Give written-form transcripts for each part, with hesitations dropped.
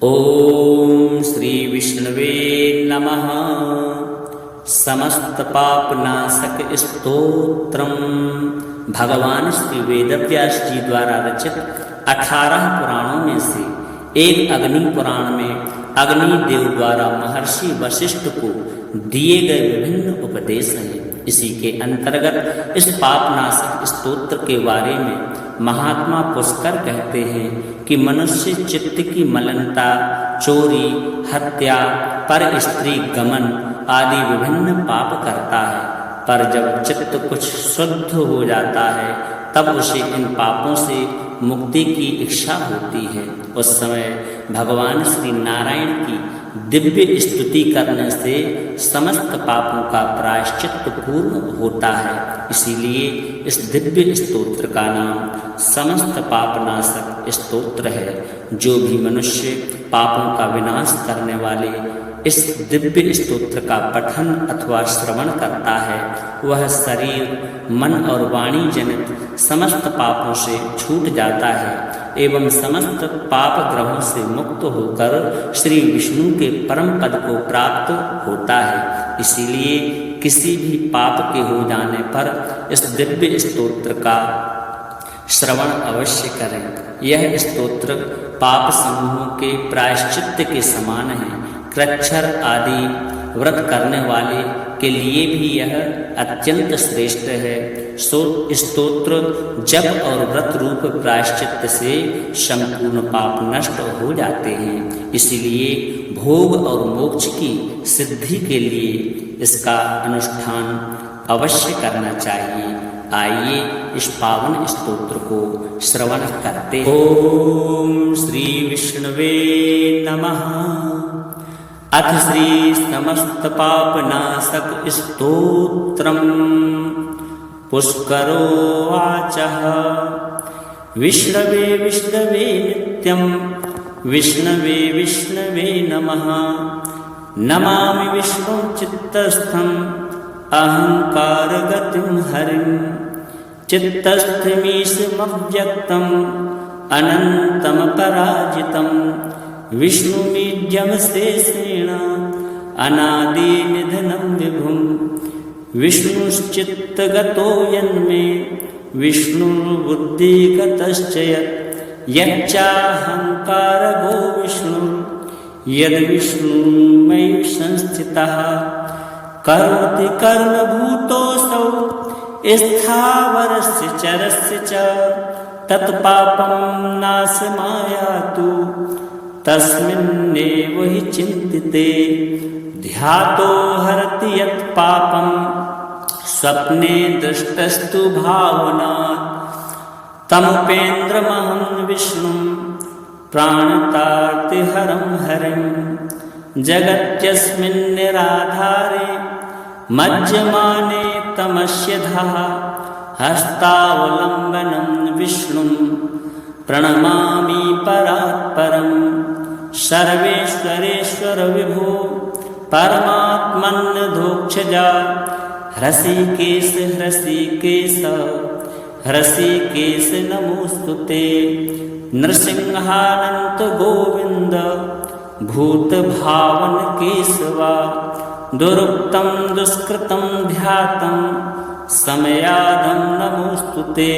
ओम श्री विष्णवे नमः। समस्त पापनाशक स्तोत्रम भगवान श्री वेदव्यास जी द्वारा रचित 18 पुराणों में से एक अग्नि पुराण में अग्नि देव द्वारा महर्षि वशिष्ठ को दिए गए विभिन्न उपदेश हैं। इसी के अंतर्गत इस पापनाशक स्तोत्र के बारे में महात्मा पुष्कर कहते हैं कि मनुष्य चित्त की मलिनता, चोरी, हत्या, पर स्त्री गमन आदि विभिन्न पाप करता है, पर जब चित्त कुछ शुद्ध हो जाता है तब उसे इन पापों से मुक्ति की इच्छा होती है। उस समय भगवान श्री नारायण की दिव्य स्तुति करने से समस्त पापों का प्रायश्चित पूर्ण होता है। इसीलिए इस दिव्य स्तोत्र का नाम समस्त पापनाशक स्तोत्र है। जो भी मनुष्य पापों का विनाश करने वाले इस दिव्य स्तोत्र का पठन अथवा श्रवण करता है, वह शरीर, मन और वाणी जनित समस्त पापों से छूट जाता है एवं समस्त पाप ग्रहों से मुक्त होकर श्री विष्णु के परम पद को प्राप्त होता है। इसीलिए किसी भी पाप के हो जाने पर इस दिव्य स्तोत्र का श्रवण अवश्य करें। यह स्तोत्र पाप समूहों के प्रायश्चित्त के समान है। कृच्छ्र आदि व्रत करने वाले के लिए भी यह अत्यंत श्रेष्ठ है। स्तोत्र जप और व्रत रूप प्रायश्चित्त से संपूर्ण पाप नष्ट हो जाते हैं। इसलिए भोग और मोक्ष की सिद्धि के लिए इसका अनुष्ठान अवश्य करना चाहिए। आइए इस पावन स्तोत्र को श्रवण करते हैं। ओम श्री विष्णवे नमः। अथ श्री समस्त पापनाशक स्तोत्रम पुष्करो वाचः। विष्णवे विष्णवे नित्यं विष्णवे विष्णवे नमः। नमामि विष्णुं चित्तस्थं अहंकारगतिं हरिं। चित्तस्थमीशमव्यक्तम् अनन्तमपराजितं विष्णुमीड्यमशेषेण अनादिनिधनं विभुं। विष्णुश्चित्तगतो यन्मे विष्णुर्बुद्धिगतश्च यच्चाहंकारगो विष्णुर् यद्विष्णुर्मयि संस्थितः। करोति कर्मभूतोऽसौ स्थावरस्य चरस्य च। तत्पापं नाशमायातु तस्मिन्नेव हि चिन्तिते। ध्यातो हरति यत् पापं स्वप्ने दृष्टस्तु भावनात्। तमुपेन्द्रमहं विष्णुं प्राणतार्तिहरं हरिं। जगत्यस्मिन्निराधारे मज्जमाने तमस्यधः। हस्तावलम्बनं विष्णुं प्रणमामि परात्परं। सर्वेश्वरेश्वर विभो परमात्मन्नधोक्षजा। हृषीकेश हृषीकेश हृषीकेश नमोस्तुते। नृसिंहानंत गोविंद भूतभावन केशवा। दुरुक्तं दुष्कृतं ध्यातं समयादं नमोस्तुते।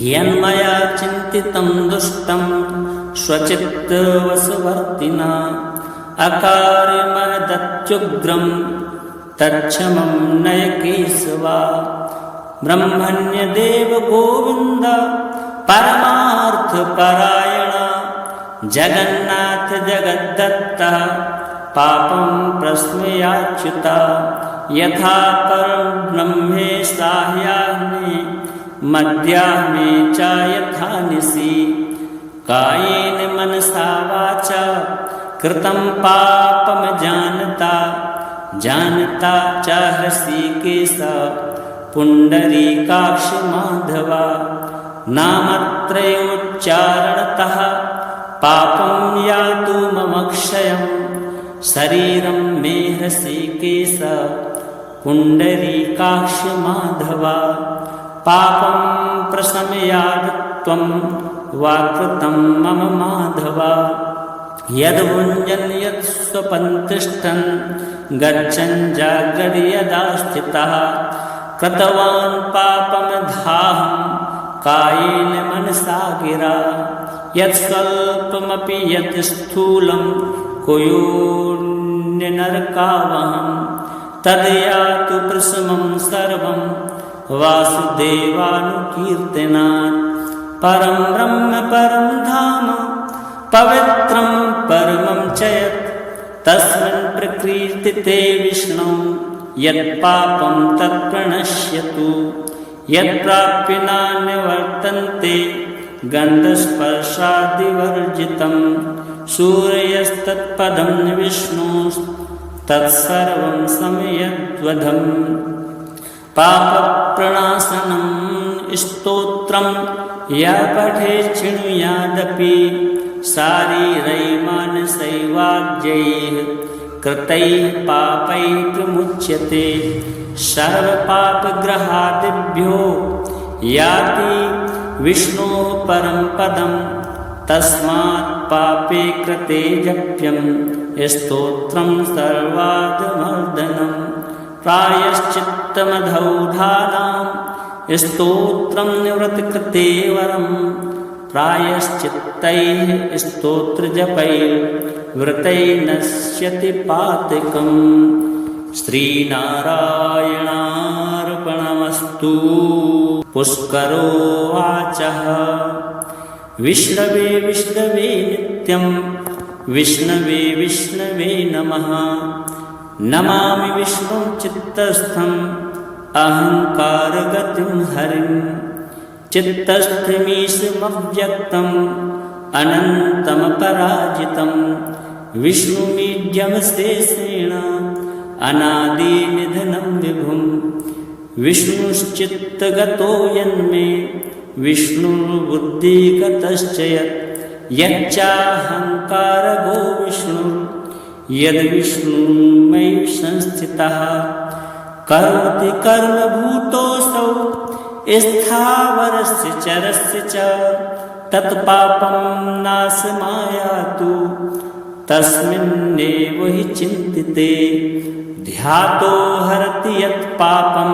यन्मया चिन्तितं दुष्टं स्वचित्तवशवर्तिना। अकार्यमहदत्युग्रं तत्क्षमं नय केशवा। ब्रह्मण्यदेव गोविन्द परमार्थपरायण। जगन्नाथ जगद्दत्ता पापं प्रस्मयाच्युता। यथा परब्रह्मे साह्याह्ने मध्याह्ने च यथा निशि। कायेन मनसा वाचा कृतं पापं जानता। जानता च हृषीकेश पुण्डरीकाक्ष माधवा। नामत्रयोच्चारणतः पापं यातु ममक्षयम्। शरीरं मे हृषीकेश पुण्डरीकाक्ष माधवा। पापं प्रशमयाद त्वं वाकृतं मम माधवा। यद्भुञ्जन् यत् स्वपन् तिष्ठन् गच्छन् जागर्ति यदा स्थितः कृतवान् पापमधाहं कायेन मनसा गिरा यत् स्वल्पमपि यत् स्थूलं कुयोन्यनरकावहं तद्यातु प्रशमं सर्वं वासुदेवानुकीर्तनात् परं ब्रह्म परं धाम पवित्रं परमं च यत् तस्मिन् प्रकीर्तिते विष्णु यत् पापं तत् प्रणश्यतु यत् प्राप्य नान्यवर्तन्ते गन्धस्पर्शादिवर्जितं सूर्यस्तत्पदं विष्णुस्तत्सर्वं समयद्वधम् पापप्रणाशनं स्तोत्रं य पठेत् शृणुयादपि शारीरैः मानसैवाज्यैः कृतैः पापैः प्रमुच्यते सर्वपापग्रहादिभ्यो याति विष्णोः परं पदं तस्मात् पापे कृते जप्यं स्तोत्रं सर्वादमर्दनं प्रायश्चित्तमधौधानां स्तोत्रं निवृत्तकृते वरं प्रायश्चित्तैः स्तोत्रजपैर्वृतैः नश्यति पातकम् श्रीनारायणार्पणमस्तु। पुष्करोवाचः विष्णवे विष्णवे नित्यं विष्णवे विष्णवे नमः नमामि विष्णुं चित्तस्थम् अहङ्कारगतिं हरिं चित्तस्थमीशमव्यक्तम् अनन्तमपराजितं विष्णुमीड्यमशेषेण अनादिनिधनं विभुं विष्णुश्चित्तगतो यन्मे विष्णुर्बुद्धिगतश्च यच्चाहङ्कारगो विष्णुर्यद्विष्णुमयि संस्थितः करोति कर्मभूतोऽसौ स्थावरस्य चरस्य च तत्पापं नाशमायातु तस्मिन्नेव हि चिन्तिते ध्यातो हरति यत् पापं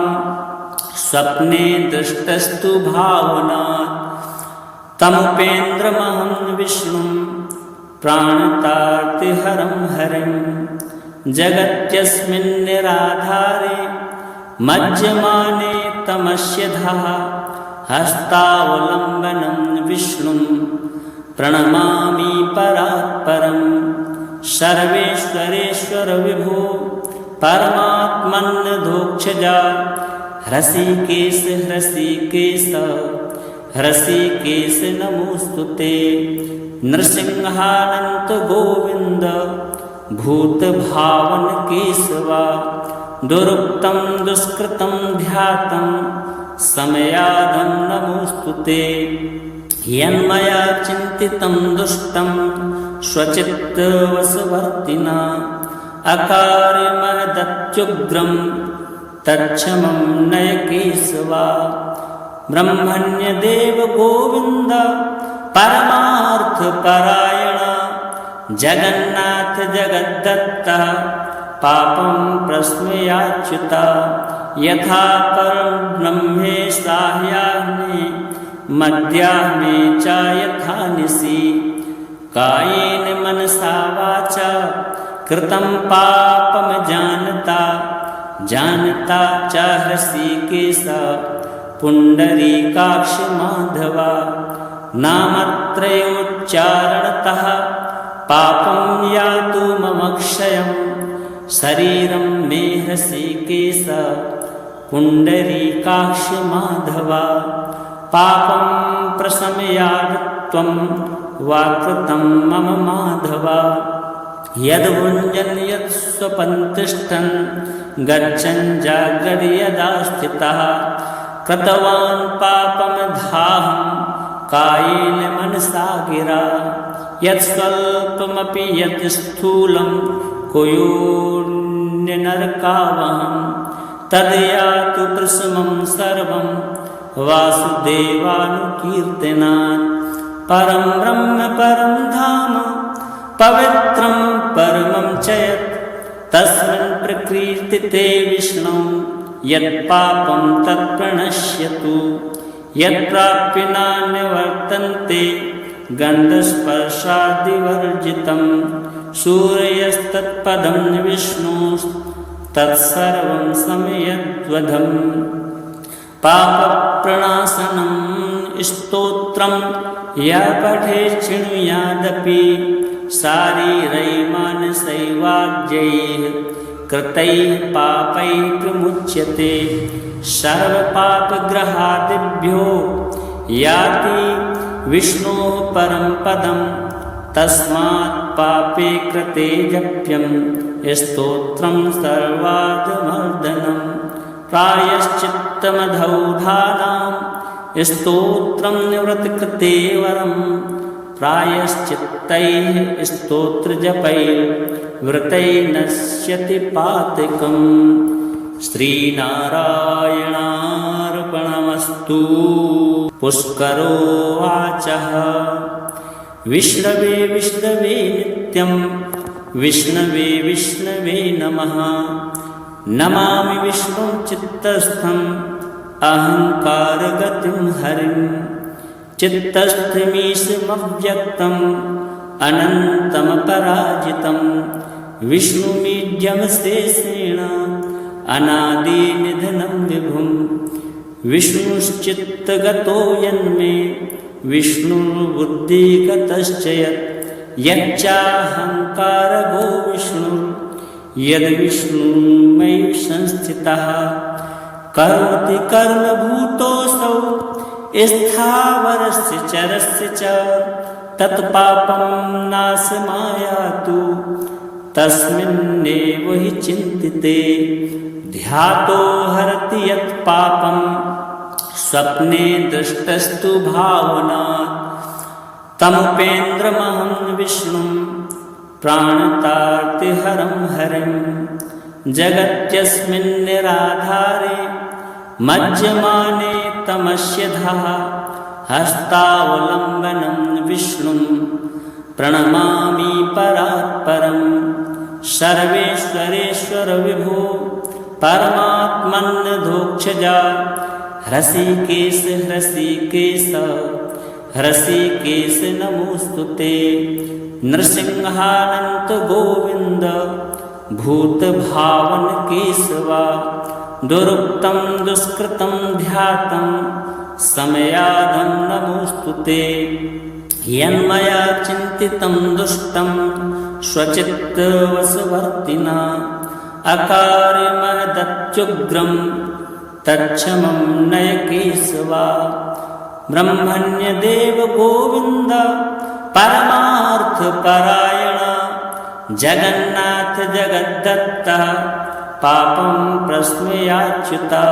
स्वप्ने दृष्टस्तु भावनात् तमुपेन्द्रमहं विष्णुं प्राणतार्तिहरं हरिं जगत्यस्मिन् निराधारे मज्जमाने तमस्यधः हस्तावलम्बनं विष्णुं प्रणमामि परात्परं सर्वेश्वरेश्वर विभो परमात्मन्नधोक्षजा हृषीकेश हृषीकेश हृषीकेश नमोस्तुते नृसिंहानन्त गोविन्द भूतभावन केशवा दुरुक्तं दुष्कृतं ध्यातं समयाधं नमोस्तुते यन्मया चिन्तितं दुष्टं स्वचित्तवशवर्तिना अकार्यमहदत्युग्रं तच्छमं नय केशवा ब्रह्मण्यदेव गोविन्द परमार्थपरायण जगन्नाथ जगद्दत्त पापं प्रस्मयाच्युत यथा परं ब्रह्मे साह्याह्ने मध्याह्ने च यथा निशि कायेन मनसा वाचा कृतं पापं जानता च हृषीकेश पुण्डरीकाक्ष माधवा नामत्रयोच्चारणतः पापं यातु मम क्षयं शरीरं मे हृषीकेश पुण्डरीकाक्ष माधवा पापं प्रशमयात्वं वाकृतं मम माधवा यद्भुञ्जन् यत् स्वपन् तिष्ठन् गच्छन् जागर्ति यदा स्थितः कृतवान् पापमधाहं कायेन मनसा गिरा यत् स्वल्पमपि यत् स्थूलं कुयोन्यनरकावहं तद्यातु प्रशमं सर्वं वासुदेवानुकीर्तनात् परं ब्रह्म परं धाम पवित्रं परमं च यत् तस्मिन् प्रकीर्तिते विष्णु यत्पापं तत्प्रणश्यतु यत्प्राप्य न निवर्तन्ते गन्धस्पर्शादिवर्जितं सूर्यस्तत्पदं विष्णुस्तत्सर्वं समयद्वधम् पापप्रणाशनं स्तोत्रं यः पठेत् शृणुयादपि शारीरैः मानसैर्वाग्यैः कृतैः पापैः प्रमुच्यते सर्वपापग्रहादिभ्यो याति विष्णोः परं पदं तस्मात् पापे कृते जप्यं स्तोत्रं सर्वादमर्दनं प्रायश्चित्तमधौधानां स्तोत्रं निवृत्तकृते वरं प्रायश्चित्तैः स्तोत्रजपैर्वृतैः नश्यति पातकम्। श्रीनारायणार्पणमस्तु। पुष्करोवाचः विष्णवे विष्णवे नित्यं विष्णवे विष्णवे नमः नमामि विष्णुं चित्तस्थम् अहङ्कारगतिं हरिं चित्तस्थमीशमव्यक्तम् अनन्तमपराजितं विष्णुमीड्यमशेषेण अनादिनिधनं विभुं विष्णुश्चित्तगतो यन्मे विष्णुर्बुद्धिगतश्च यच्चाहङ्कारगो विष्णुर्यद्विष्णुमयि संस्थितः करोति कर्मभूतोऽसौ स्थावरस्य चरस्य च तत्पापं नाशमायातु तस्मिन्नेव हि चिन्तिते ध्यातो हरति यत् पापं स्वप्ने दृष्टस्तु भावनात् तमुपेन्द्रमहं विष्णुं प्राणतार्तिहरं हरिं जगत्यस्मिन् निराधारे मज्जमाने तमस्यधः हस्तावलम्बनं विष्णुं प्रणमामि परात्परं सर्वेश्वरेश्वर विभो परमात्मन्नधोक्षजा हृषीकेश हृषीकेश हृषीकेश नमोस्तुते नृसिंहानन्त गोविन्द भूतभावन केशवा दुरुक्तं दुष्कृतं ध्यातं समयाधं नमोस्तुते यन्मया चिन्तितं दुष्टं स्वचित्तवशवर्तिना अकार्यमहदत्युग्रं तच्छमं नय केशवा ब्रह्मण्यदेव गोविन्द परमार्थपरायण जगन्नाथ जगद्दत्ता पापं प्रस्मयाच्युता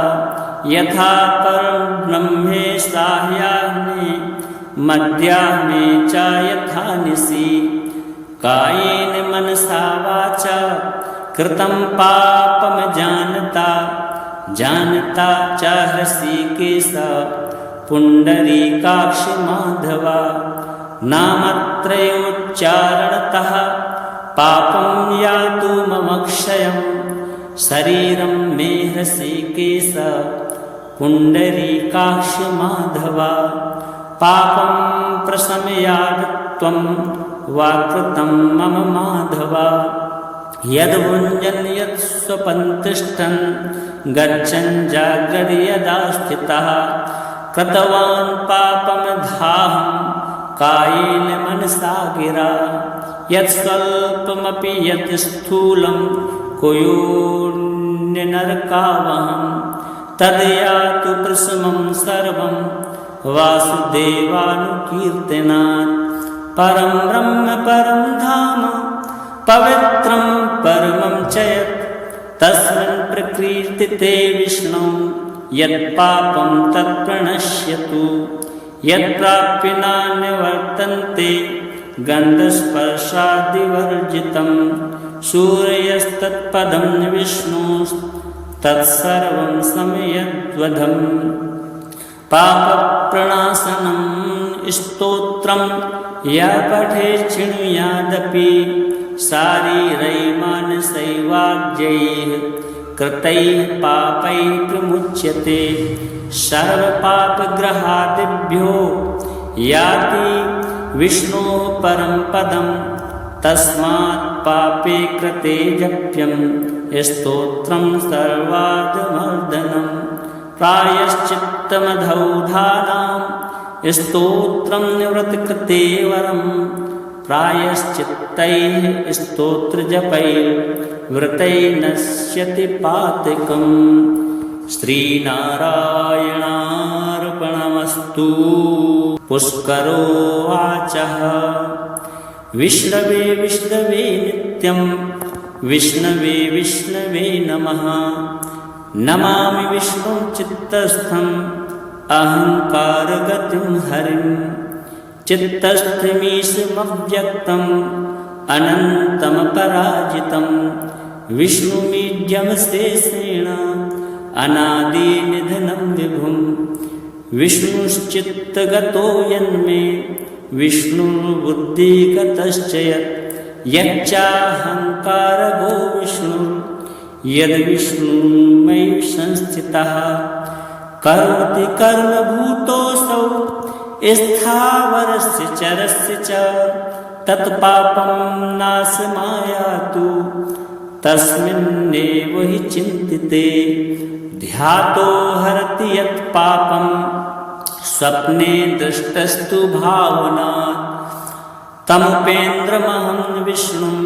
यथा परब्रह्मे साह्याह्ने मध्याह्ने च यथा निशि कायेन मनसा वाचा कृतं पापं जानता जानता च हृषीकेश पुण्डरीकाक्ष माधवा नामत्रयोच्चारणतः पापं यातु मम क्षयं शरीरं मे हृषीकेश पुण्डरीकाक्ष माधवा पापं प्रशमयात्त्वं वाकृतं मम माधवा यद्भुञ्जन् यत् स्वपन् तिष्ठन् गच्छन् जाग्रति यदा स्थितः कृतवान् पापमधाहं कायेन मनसा गिरा यत् स्वल्पमपि यत् स्थूलं कुयोन्यनरकावहं तद्यातु प्रशमं सर्वं वासुदेवानुकीर्तनात् परं ब्रह्म परं धाम पवित्रं परमं च यत् तस्मिन् प्रकीर्तिते विष्णु यत्पापं तत्प्रणश्यतु यत्प्राप्य न निवर्तन्ते गन्धस्पर्शादिवर्जितं सूर्यस्तत्पदं विष्णुस्तत्सर्वं समयद्वधम् पापप्रणाशनं स्तोत्रं य पठे शृणुयादपि शारीरैर्मानसैवाज्यैः कृतैः पापैः प्रमुच्यते सर्वपापग्रहादिभ्यो याति विष्णोः परं पदं तस्मात् पापे कृते जप्यं स्तोत्रं सर्वादमर्दनं प्रायश्चित्तमधौधानां स्तोत्रं निवृत्तकृते वरं प्रायश्चित्तैः स्तोत्रजपैर्वृतैः नश्यति पातकम्। श्रीनारायणार्पणमस्तु। पुष्करोवाचः विष्णवे विष्णवे नित्यं विष्णवे विष्णवे नमः। नमामि विष्णुं चित्तस्थम् अहङ्कारगतिं हरिं चित्तस्थमीशमव्यक्तम् अनन्तमपराजितं विष्णुमीड्यमशेषेण अनादिनिधनं विभुं विष्णुश्चित्तगतो यन्मे विष्णुर्बुद्धिगतश्च यच्चाहङ्कारगो विष्णुर्यद्विष्णुमयि संस्थितः करोति कर्मभूतोऽसौ स्थावरस्य चरस्य च तत्पापं नाशमायातु तस्मिन्नेव हि चिन्तिते ध्यातो हरति यत् पापं स्वप्ने दृष्टस्तु भावनात् तमुपेन्द्रमहं विष्णुं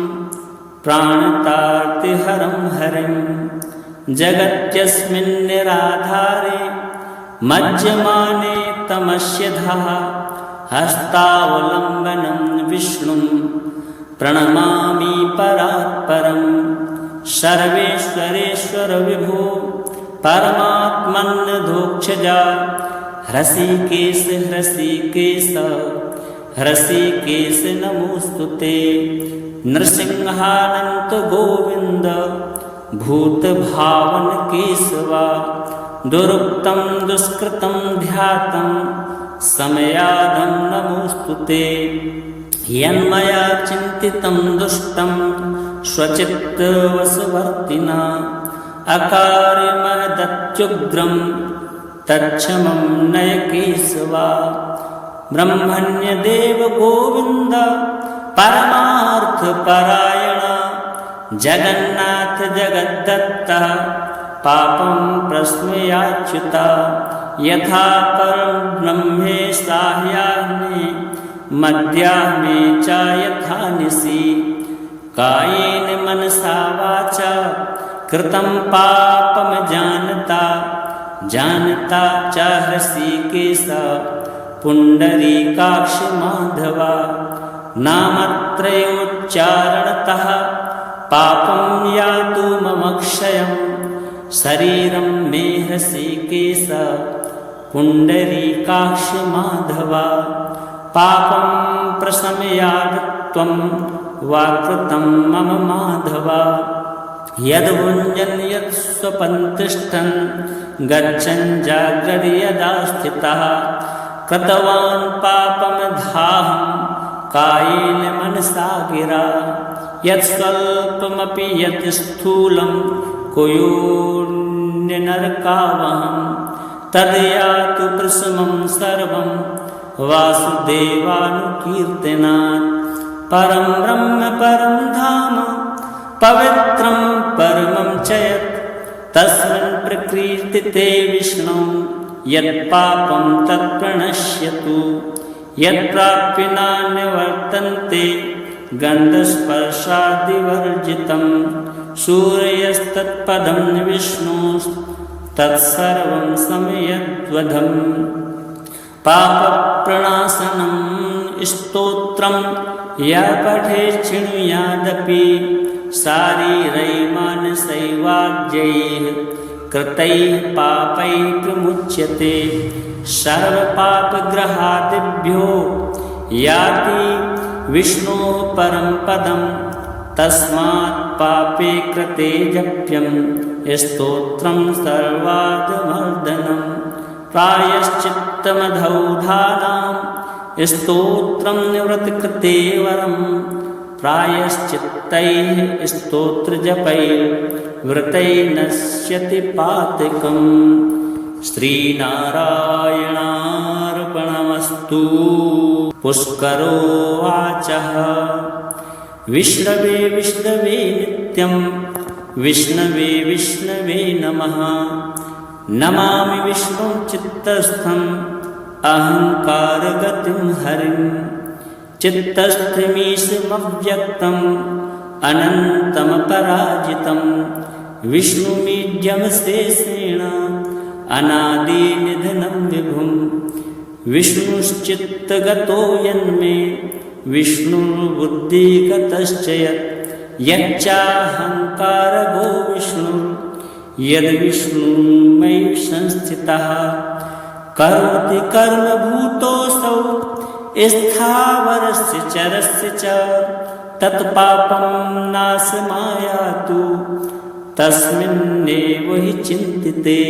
प्राणतार्तिहरं हरिं जगत्यस्मिन् निराधारे मज्जमाने तमस्यधः हस्तावलम्बनं विष्णुं प्रणमामि परात्परं सर्वेश्वरेश्वर विभो परमात्मन्नधोक्षजा हृषीकेश हृषीकेश हृषीकेश नमोस्तुते नृसिंहानन्त गोविन्द भूतभावन केशवा दुरुक्तं दुष्कृतं ध्यातं समयादं नमोस्तुते यन्मया चिन्तितं दुष्टं स्वचित्तवशवर्तिना अकार्यमहदत्युग्रं तच्छमं नय केशवा ब्रह्मण्यदेव गोविन्द परमार्थपरायण जगन्नाथ जगद्दत्ता पापं प्रश्मयाच्युता यथा परं ब्रह्मे साह्याह्ने मध्याह्ने च यथा निशि कायेन मनसा वाचा कृतं पापं जानता च हृषीकेश पुण्डरीकाक्ष माधवा नामत्रयोच्चारणतः पापं यातु मम क्षयं शरीरं मे हृषीकेश पुण्डरीकाक्ष माधवा पापं प्रशमयात्त्वं वाकृतं मम माधवा यद्भुञ्जन् यत् स्वपन् तिष्ठन् गच्छन् जाग्रति यदा स्थितः कृतवान् पापमधाहं कायेन मनसा गिरा यत् स्वल्पमपि यत् स्थूलं कुयोन्यनरकावहं तद्यातु प्रशमं सर्वं वासुदेवानुकीर्तनात् परं ब्रह्म परं धाम पवित्रं परमं च यत् तस्मिन् प्रकीर्तिते विष्णु यत्पापं तत्प्रणश्यतु यत्प्राप्य नान्यवर्तन्ते गन्धस्पर्शादिवर्जितं सूर्यस्तत्पदं विष्णुस्तत्सर्वं समयद्वधम् पापप्रणाशनं स्तोत्रं य पठेत् शृणुयादपि शारीरैर्मानसैवाज्यैः कृतैः पापैः प्रमुच्यते सर्वपापग्रहादिभ्यो याति विष्णोः परं पदं तस्मात् पापे कृते जप्यं स्तोत्रं सर्वादमर्दनं प्रायश्चित्तमधौधानां स्तोत्रं निवृत्तकृते वरं प्रायश्चित्तैः स्तोत्रजपैर्वृतैः नश्यति पातकम्। श्रीनारायणार्पणमस्तु। पुष्करोवाचः विष्णवे विष्णवे नित्यं विष्णवे विष्णवे नमः। नमामि विष्णुं चित्तस्थम् अहङ्कारगतिं हरिं। चित्तस्थमीशमव्यक्तम् अनन्तमपराजितं विष्णुमीड्यमशेषेण अनादिनिधनं विभुं। विष्णुश्चित्तगतो यन्मे विष्णुर्बुद्धिगतश्च यच्चाहङ्कारगो विष्णुर्यद्विष्णुमयि संस्थितः। करोति कर्मभूतोऽसौ स्थावरस्य चरस्य च तत्पापं नाशमायातु तस्मिन्नेव हि चिन्तिते।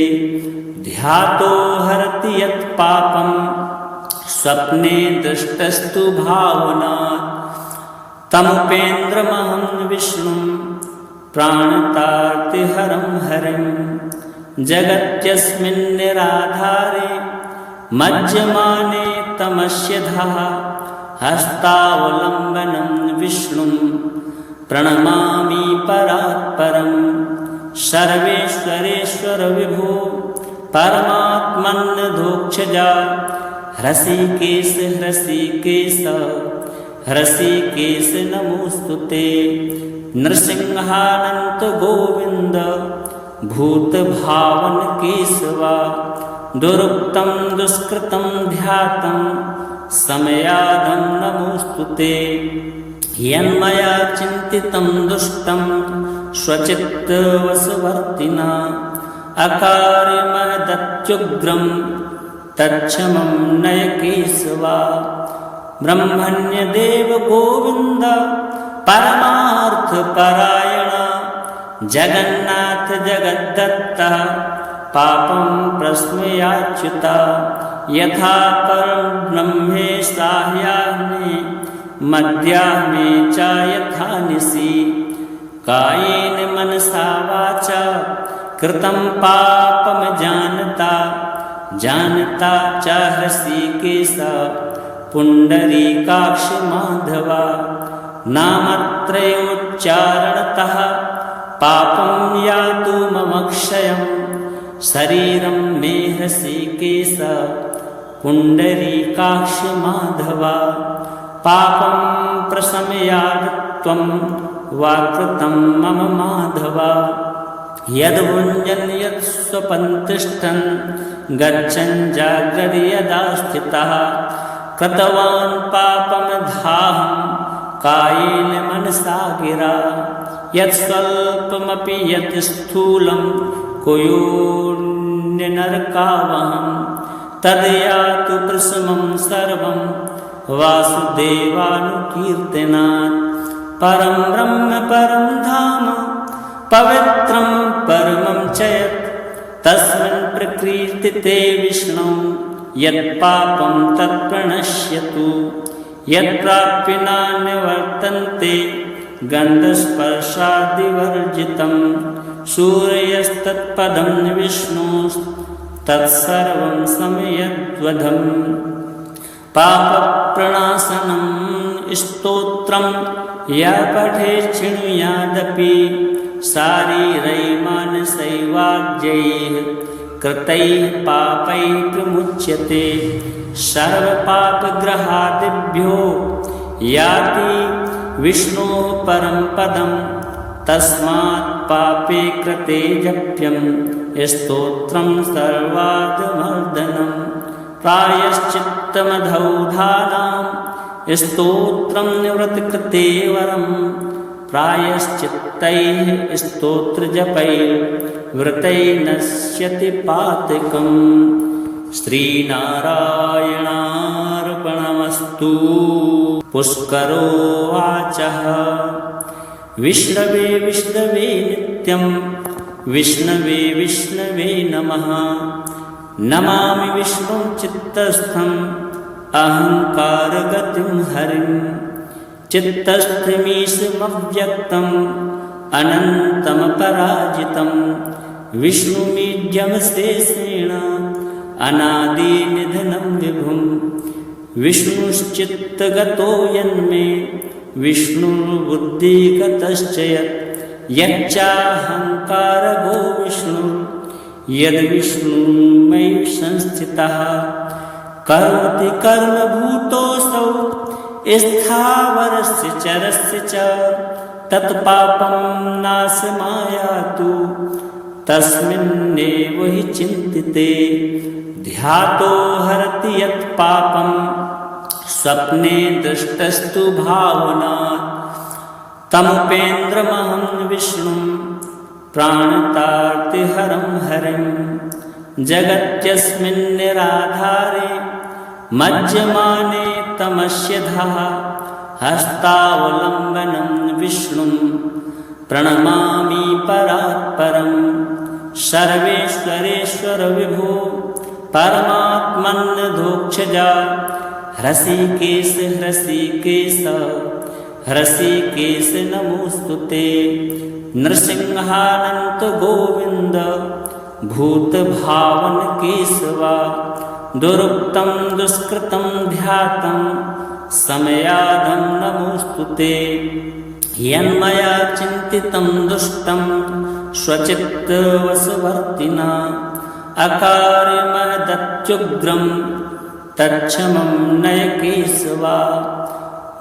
ध्यातो हरति यत् पापं स्वप्ने दृष्टस्तु भावनात् तमुपेन्द्रमहं विष्णुं प्राणतार्तिहरं हरिं। जगत्यस्मिन् निराधारे मज्जमाने तमस्यधः हस्तावलम्बनं विष्णुं प्रणमामि परात्परं। सर्वेश्वरेश्वर विभो परमात्मन्नधोक्षजा हृषीकेश हृषीकेश हृषीकेश नमोस्तुते। नृसिंहानन्त गोविन्द भूतभावन केशवा। दुरुक्तं दुष्कृतं ध्यातं समयादं नमोस्तुते। यन्मया चिन्तितं दुष्टं स्वचित्तवशवर्तिना अकार्यमहदत्युग्रं तच्छमं नय केशवा। ब्रह्मण्यदेव गोविन्द परमार्थपरायण जगन्नाथ जगद्दत्ता पापं प्रश्मयाच्युता। यथा परं ब्रह्मे साह्याह्ने मध्याह्ने च यथा निशि कायेन मनसा वाचा कृतं पापं जानता जानता च हृषीकेश पुण्डरीकाक्ष माधवा। नामत्रयोच्चारणतः पापं यातु मम क्षयं शरीरं मे हृषीकेश पुण्डरीकाक्ष माधवा। पापं प्रशमयात्त्वं वा कृतं मम माधवा। यद्भुञ्जन् यत् स्वपन् तिष्ठन् गच्छन् जाग्रति यदा स्थितः कृतवान् पापमधाहं कायेन मनसा गिरा। यत् स्वल्पमपि यत् स्थूलं कुयोन्यनरकावहं तद्यातु प्रशमं सर्वं वासुदेवानुकीर्तनात्। परं ब्रह्म परं धाम पवित्रं परमं च यत् तस्मिन् प्रकीर्तिते विष्णु यत्पापं तत्प्रणश्यतु। यत्प्राप्य नान्यवर्तन्ते गन्धस्पर्शादिवर्जितं सूर्यस्तत्पदं विष्णुस्तत्सर्वं समयद्वधम्। पापप्रणाशनं स्तोत्रं य पठेत् शृणुयादपि शारीरैः मानसैर्वाग्यैः कृतैः पापैः प्रमुच्यते। सर्वपापग्रहादिभ्यो याति विष्णोः परं पदं तस्मात् पापे कृते जप्यं स्तोत्रं सर्वादमर्दनं। प्रायश्चित्तमधौधानां स्तोत्रं निवृत्तकृते वरं प्रायश्चित्तैः स्तोत्रजपैर्वृतैः नश्यति पातकम्। श्रीनारायणार्पणमस्तु। पुष्करोवाचः विष्णवे विष्णवे नित्यं विष्णवे विष्णवे नमः। नमामि विष्णुं चित्तस्थम् अहङ्कारगतिं हरिं चित्तस्थमीशमव्यक्तम् अनन्तमपराजितं विष्णुमीड्यमशेषेण अनादिनिधनं विभुं विष्णुश्चित्तगतो यन्मे विष्णुर्बुद्धिगतश्च यच्चाहङ्कारगो विष्णुर् यद्विष्णुमयि संस्थितः करोति कर्मभूतोऽसौ स्थावरस्य चरस्य च तत्पापं नाशमायातु तस्मिन्नेव हि चिन्तिते ध्यातो हरति यत् पापं स्वप्ने दृष्टस्तु भावनात् तमुपेन्द्रमहं विष्णुं प्राणतार्तिहरं हरिं जगत्यस्मिन् निराधारे मज्जमाने तमस्यधः हस्तावलम्बनं विष्णुं प्रणमामि परात्परं सर्वेश्वरेश्वर विभो परमात्मन्नधोक्षजा हृषीकेश हृषीकेश हृषीकेश नमोस्तुते नृसिंहानन्त गोविन्द भूतभावन केशवा दुरुक्तं दुष्कृतं ध्यातं समयाधं नमोस्तुते यन्मया चिन्तितं दुष्टं स्वचित्तवशवर्तिना अकार्यमहदत्युग्रं तच्छमं नय केशवा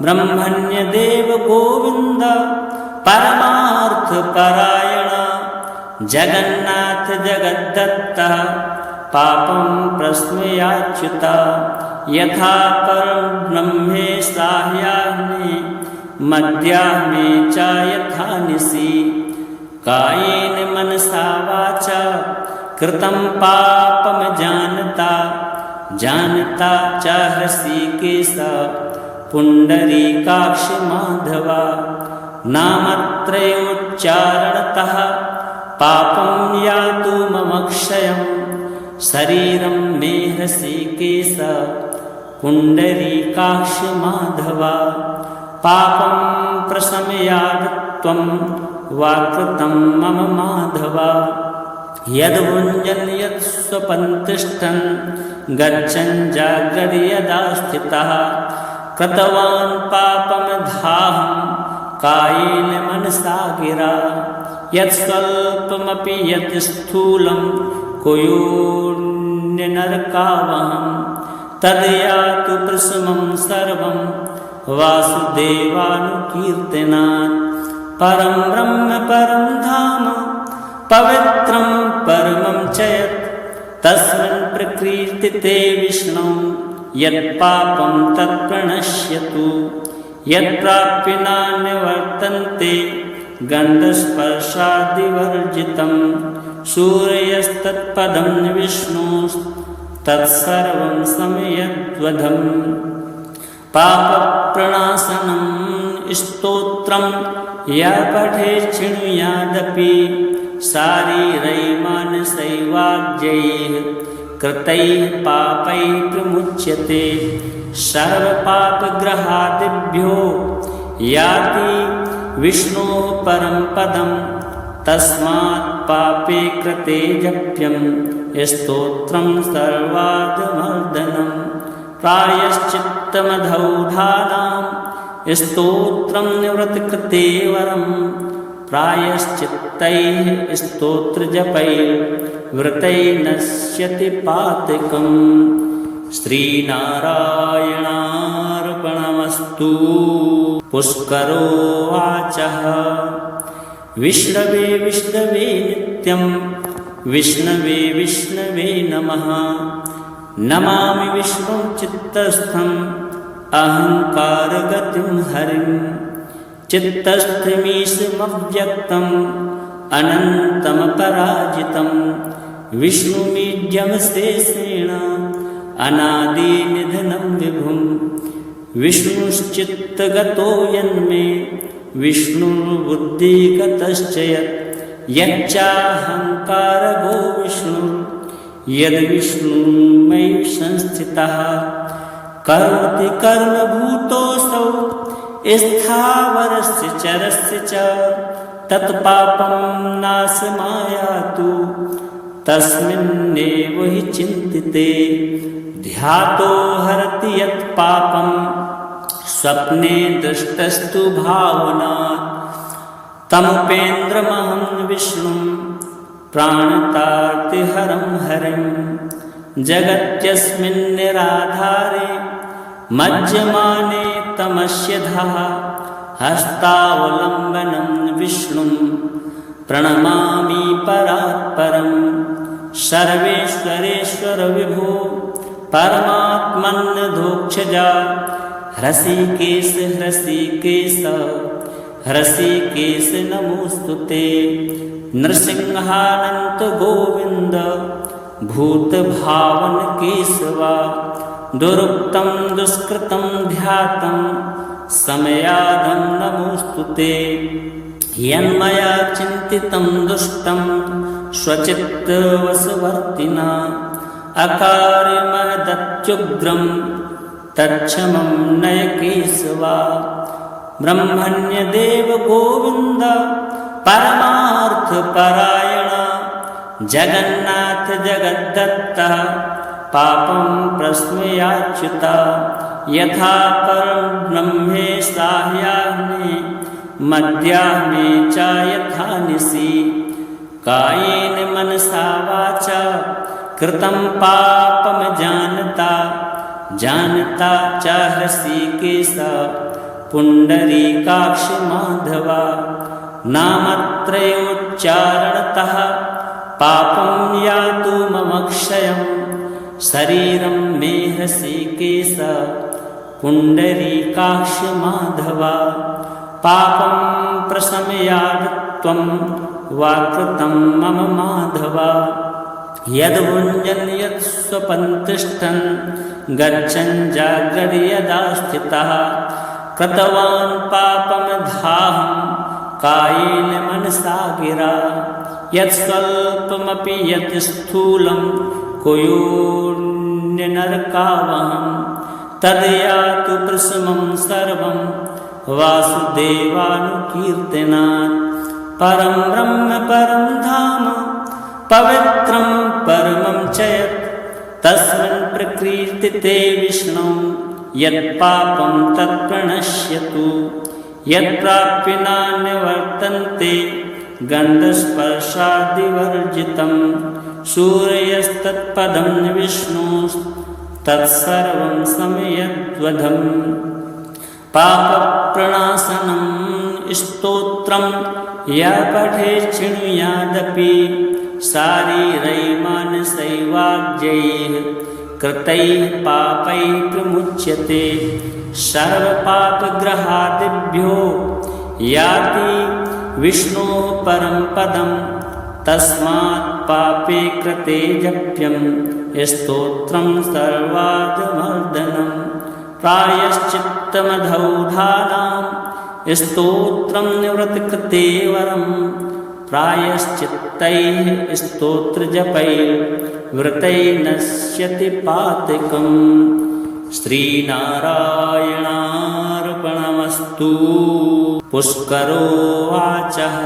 ब्रह्मण्यदेव गोविन्द परमार्थपरायण जगन्नाथ जगद्दत्त पापं प्रस्मयाच्युत यथा परं ब्रह्मे साह्याह्ने मध्याह्ने च यथा निशि कायेन मनसा वाचा कृतं पापं जानता जानता च हृषीकेश पुण्डरीकाक्ष माधवा नामत्रयोच्चारणतः पापं यातु मम क्षयं शरीरं मे हृषीकेश पुण्डरीकाक्ष माधवा पापं प्रशमयात्त्वं वाकृतं मम माधवा यद्भुञ्जन् यत् स्वपन् तिष्ठन् गच्छन् जागर्य यदा स्थितः कृतवान् पापमधाहं कायेन मनसा गिरा यत् स्वल्पमपि यत् स्थूलं कुयोन्यनरकावहं तद्यातु प्रशमं सर्वं वासुदेवानुकीर्तनात् परं ब्रह्म परं धाम पवित्रं परमं च यत् तस्मिन् प्रकीर्तिते विष्णु यत्पापं तत्प्रणश्यतु यत्प्राप्य नान्यवर्तन्ते गन्धस्पर्शादिवर्जितं सूर्यस्तत्पदं विष्णुस्तत्सर्वं समयद्वधम् पापप्रणाशनं स्तोत्रं य पठेत् शृणुयादपि शारीरैर्मानसैर्वाग्यैः कृतैः पापैः प्रमुच्यते सर्वपापग्रहादिभ्यो याति विष्णोः परं पदं तस्मात् पापे कृते जप्यं स्तोत्रं सर्वादमर्दनं प्रायश्चित्तमधौधानां स्तोत्रं निवृत्तकृते वरं प्रायश्चित्तैः स्तोत्रजपैर्वृतैः नश्यति पातकम् श्रीनारायणार्पणमस्तु। पुष्करोवाचः विष्णवे विष्णवे नित्यं विष्णवे विष्णवे नमः नमामि विष्णुं चित्तस्थम् अहङ्कारगतिं हरिं चित्तस्थमीशमव्यक्तम् अनन्तमपराजितं विष्णुमीड्यमशेषेण अनादिनिधनं विभुं विष्णुश्चित्तगतो यन्मे विष्णुर्बुद्धिगतश्च करोति कर्मभूतोऽसौ स्थावरस्य चरस्य च तत्पापं नाशमायातु तस्मिन्नेव हि चिन्तिते ध्यातो हरति यत् पापं स्वप्ने दृष्टस्तु भावनात् तमुपेन्द्रमहं विष्णुं प्राणतार्तिहरं हरिं जगत्यस्मिन् निराधारे मज्जमाने तमस्यधः हस्तावलम्बनं विष्णुं प्रणमामि परात्परं सर्वेश्वरेश्वर विभो परमात्मन्नधोक्षजा हृषीकेश हृषीकेश हृषीकेश नमोस्तुते नृसिंहानन्त गोविन्द भूतभावन केशवा दुरुक्तं दुष्कृतं ध्यातं समयाधं नमोस्तुते यन्मया चिन्तितं दुष्टं स्वचित्तवशवर्तिना अकार्यमहदत्युग्रं तत्क्षमं नय केशवा ब्रह्मण्यदेव गोविन्द परमार्थपरायण जगन्नाथ जगद्दत्ता पापं प्रस्मयाच्युता यथा परं ब्रह्मे साह्याह्ने मध्याह्ने च यथा निशि कायेन मनसा वाचा कृतं पापं जानता जानता च हृषीकेश पुण्डरीकाक्ष माधवा नामत्रयोच्चारणतः पापं यातु मम क्षयं शरीरं मे हृषीकेश पुण्डरीकाक्ष माधवा पापं प्रशमयात्त्वं वा कृतं मम माधवा यद्भुञ्जन् यत् स्वपन् तिष्ठन् गच्छन् जागर्य यदा स्थितः कृतवान् पापमधाहं कायेन मनसा गिरा यत् स्वल्पमपि यत् स्थूलं कुयोन्यनरकावहं तद्यातु प्रशमं सर्वं वासुदेवानुकीर्तनात् परं ब्रह्म परं धाम पवित्रं परमं च यत् तस्मिन् प्रकीर्तिते विष्णु यत्पापं तत्प्रणश्यतु यत्प्राप्य नान्यवर्तन्ते गन्धस्पर्शादिवर्जितं सूर्यस्तत्पदं विष्णुस्तत्सर्वं समयद्वधम् पापप्रणाशनं स्तोत्रं य पठेत् शृणुयादपि शारीरैर्मानसैर्वाग्यैः कृतैः पापैः प्रमुच्यते सर्वपापग्रहादिभ्यो याति विष्णोः परं पदं तस्मात् पापे कृते जप्यं स्तोत्रं सर्वादमर्दनं प्रायश्चित्तमधौधानां स्तोत्रं निवृत्तकृते वरं प्रायश्चित्तैः स्तोत्रजपैर्वृतैः नश्यति पातकम् श्रीनारायणार्पणमस्तु। पुष्करोवाचः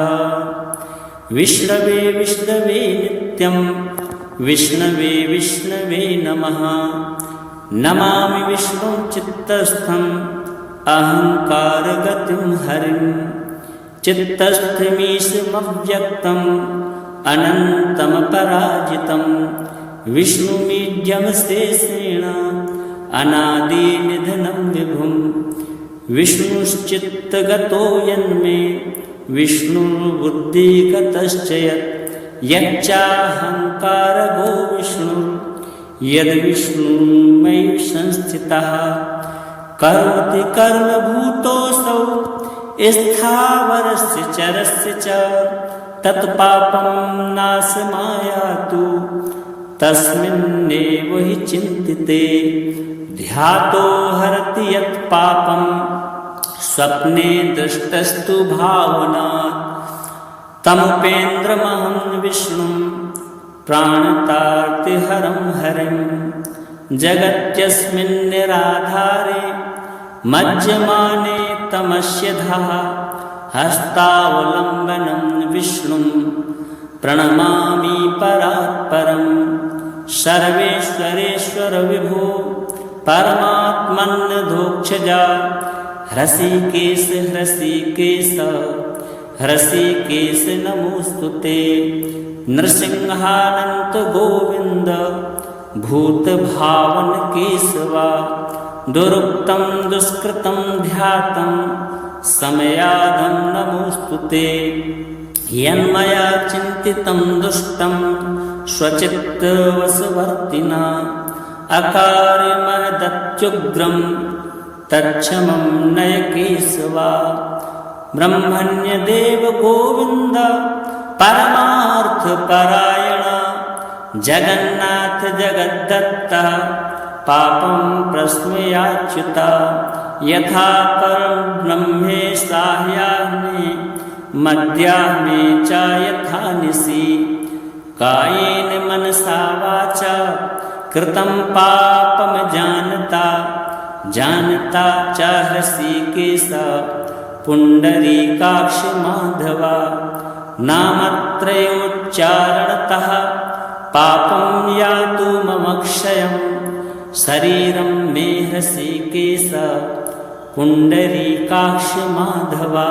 विष्णवे विष्णवे नित्यं विष्णवे विष्णवे नमः नमामि विष्णुं चित्तस्थम् अहङ्कारगतिं हरिं चित्तस्थमीशमव्यक्तम् अनन्तमपराजितं विष्णुमीड्यमशेषेण अनादिनिधनं विभुं विष्णुश्चित्तगतो यन्मे विष्णुर्बुद्धिगतश्च यच्चाहङ्कारगो विष्णुर्यद्विष्णुमयि संस्थितः करोति कर्मभूतोऽसौ स्थावरस्य चरस्य च तत्पापं नाशमायातु तस्मिन्नेव हि चिन्तिते ध्यातो हरति यत् पापं स्वप्ने दृष्टस्तु भावनात् तमुपेन्द्रमहं विष्णुं प्राणतार्तिहरं हरिं जगत्यस्मिन् निराधारे मज्जमाने तमस्यधः हस्तावलम्बनं विष्णुं प्रणमामि परात्परं सर्वेश्वरेश्वर विभो परमात्मन्नधोक्षजा हृषीकेश हृषीकेश हृषीकेश नमोस्तुते नृसिंहानन्त गोविन्द भूतभावन केशवा दुरुक्तं दुष्कृतं ध्यातं समयादं नमोस्तुते यन्मया चिन्तितं दुष्टं स्वचित्तवशवर्तिना अकार्यमहदत्युग्रं तच्छमं नय केशवा ब्रह्मण्यदेव गोविन्द परमार्थपरायण जगन्नाथ जगद्दत्त पापं प्रस्मयाच्युता यथा परं ब्रह्मे साह्याह्ने मध्याह्ने च यथा निशि कायेन मनसा वाचा कृतं पापं जानता जानता च हृषीकेश पुण्डरीकाक्ष माधवा नामत्रयोच्चारणतः पापं यातु मम क्षयं शरीरं मे हृषीकेश पुण्डरीकाक्ष माधवा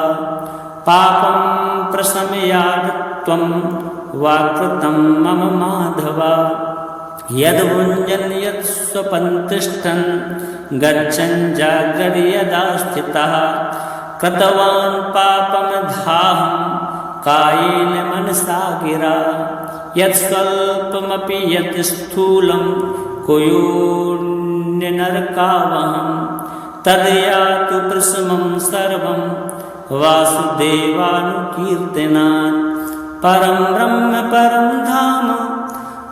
पापं प्रशमयात्त्वं वाकृतं मम माधवा यद्भुञ्जन् यत्स्वपन् तिष्ठन् गच्छन् जागर्य यदा स्थितः कृतवान् पापमधाहं कायेन मनसा गिरा यत्स्वल्पमपि यत् स्थूलं कुयोन्यनरकावहं तद्यातु प्रशमं सर्वं वासुदेवानुकीर्तनात् परं ब्रह्म परं धाम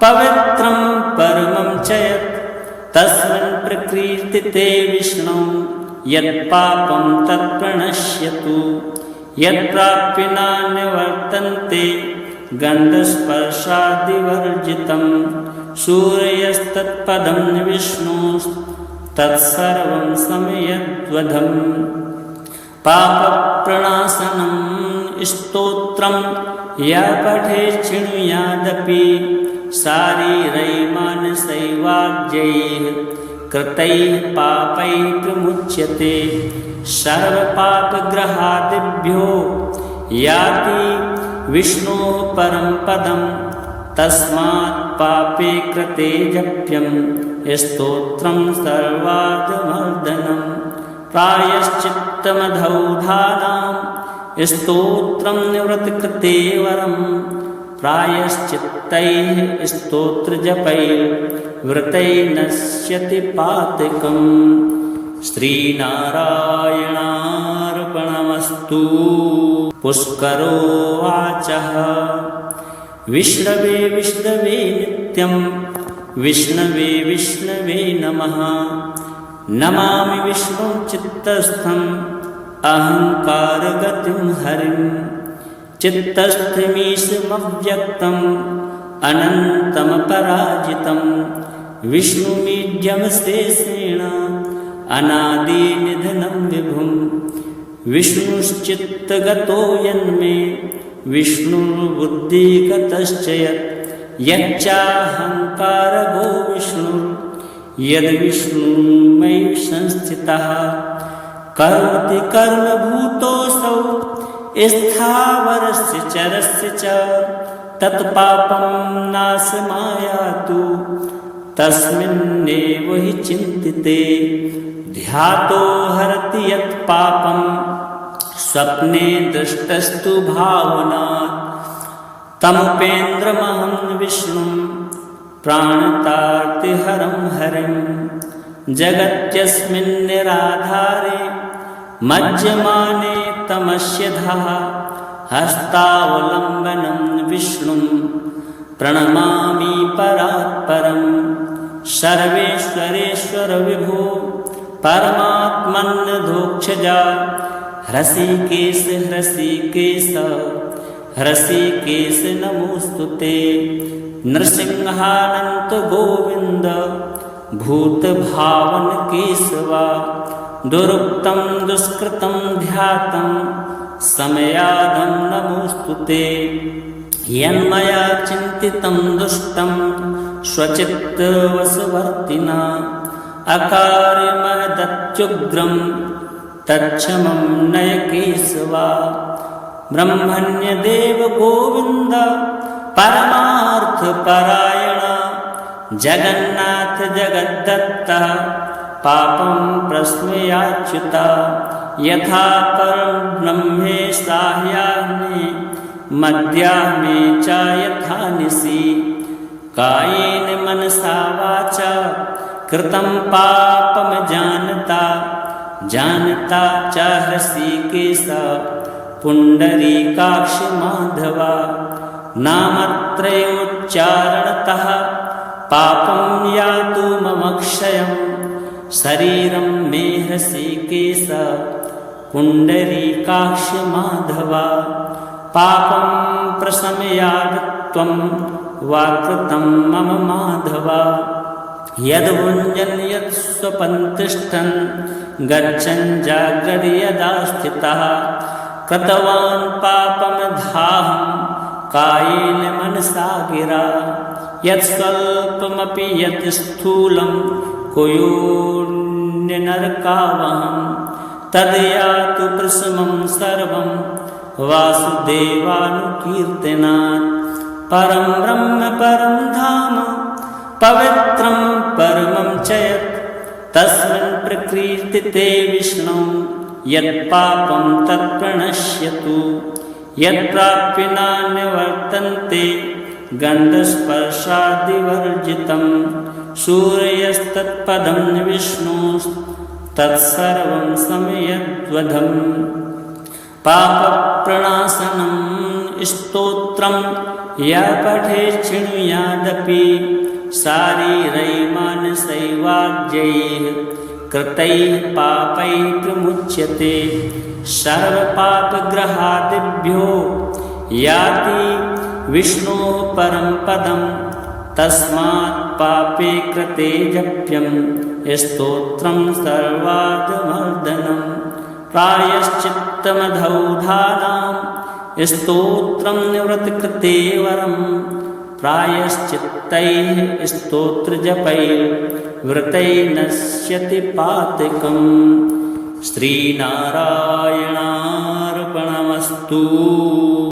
पवित्रं परमं च यत् तस्मिन् प्रकीर्तिते विष्णु यत्पापं तत्प्रणश्यतु यत्प्राप्य नान्यवर्तन्ते गन्धस्पर्शादिवर्जितं सूर्यस्तत्पदं विष्णुस्तत्सर्वं समयद्वधम् पापप्रणाशनं स्तोत्रं य पठेत् शृणुयादपि शारीरै मानसैवाज्यैः कृतैः पापैः प्रमुच्यते सर्वपापग्रहादिभ्यो याति विष्णोः परं पदं तस्मात् पापे कृते जप्यं स्तोत्रं सर्वादमर्दनं प्रायश्चित्तमधौधानां स्तोत्रं निवृत्तकृते वरं प्रायश्चित्तैः स्तोत्रजपैर्वृतैः नश्यति पातकम् श्रीनारायणार्पणमस्तु। पुष्करोवाचः विष्णवे विष्णवे नित्यं विष्णवे विष्णवे नमः नमामि विष्णुं चित्तस्थम् अहङ्कारगतिं हरिं चित्तस्थमीशमव्यक्तम् अनन्तमपराजितं विष्णुमीड्यमशेषेण अनादिनिधनं विभुं विष्णुश्चित्तगतो यन्मे विष्णुर्बुद्धिगतश्च यच्चाहङ्कारगो विष्णुर्यद्विष्णुमयि संस्थितः करोति कर्मभूतोऽसौ स्थावरस्य चरस्य च तत्पापं नाशमायातु तस्मिन्नेव हि चिन्तिते ध्यातो हरति यत् पापं स्वप्ने दृष्टस्तु भावनात् तमुपेन्द्रमहं विष्णुं प्राणतार्तिहरं हरिं जगत्यस्मिन् निराधारे मज्जमाने तमस्यधः हस्तावलम्बनं विष्णुं प्रणमामि परात्परं सर्वेश्वरेश्वर विभो परमात्मन्नधोक्षजा हृषीकेश हृषीकेश हृषीकेश नमोस्तुते नृसिंहानन्त गोविन्द भूतभावन केशवा दुरुक्तं दुष्कृतं ध्यातं समयादं नमोऽस्तुते यन्मया चिन्तितं दुष्टं स्वचित्तवशवर्तिना अकार्यमहदत्युग्रं तच्छमं नय केशवा ब्रह्मण्यदेव गोविन्द परमार्थपरायण जगन्नाथ जगद्दत्त पापं प्रस्मयाच्युता यथा परं ब्रह्मे साह्याग्ने मध्याह्ने च यथा निशि कायेन मनसा वाचा कृतं पापं जानता च हृषीकेश पुण्डरीकाक्ष माधवा नामत्रयोच्चारणतः पापं यातु मम क्षयं शरीरं मे हृषीकेश पुण्डरीकाक्ष माधवा पापं प्रशमयात्वं वा कृतं मम माधवा यद्भुञ्जन् यत्स्वपन् तिष्ठन् गच्छन् जागर्य यदा स्थितः कृतवान् पापमधाहं कायेन मनसा गिरा यत्स्वल्पमपि यत् स्थूलं कुयोन्यनरकावहं तद्यातु प्रशमं सर्वं वासुदेवानुकीर्तनात् परं ब्रह्म परं धाम पवित्रं परमं च यत् तस्मिन् प्रकीर्तिते विष्णु यत्पापं तत्प्रणश्यतु यत्प्राप्य नान्यवर्तन्ते गन्धस्पर्शादिवर्जितं सूर्यस्तत्पदं विष्णुस्तत्सर्वं समयद्वधम् पापप्रणाशनं स्तोत्रं यः पठेत् शृणुयादपि शारीरैः मानसैर्वाग्यैः कृतैः पापैः प्रमुच्यते सर्वपापग्रहादिभ्यो याति विष्णोः परं पदं तस्मात् पापे कृते जप्यं स्तोत्रं सर्वादमर्दनं प्रायश्चित्तमधौधानां स्तोत्रं निवृत्तकृते वरं प्रायश्चित्तैः स्तोत्रजपैर्व्रतैः नश्यति पातकम् श्रीनारायणार्पणमस्तु।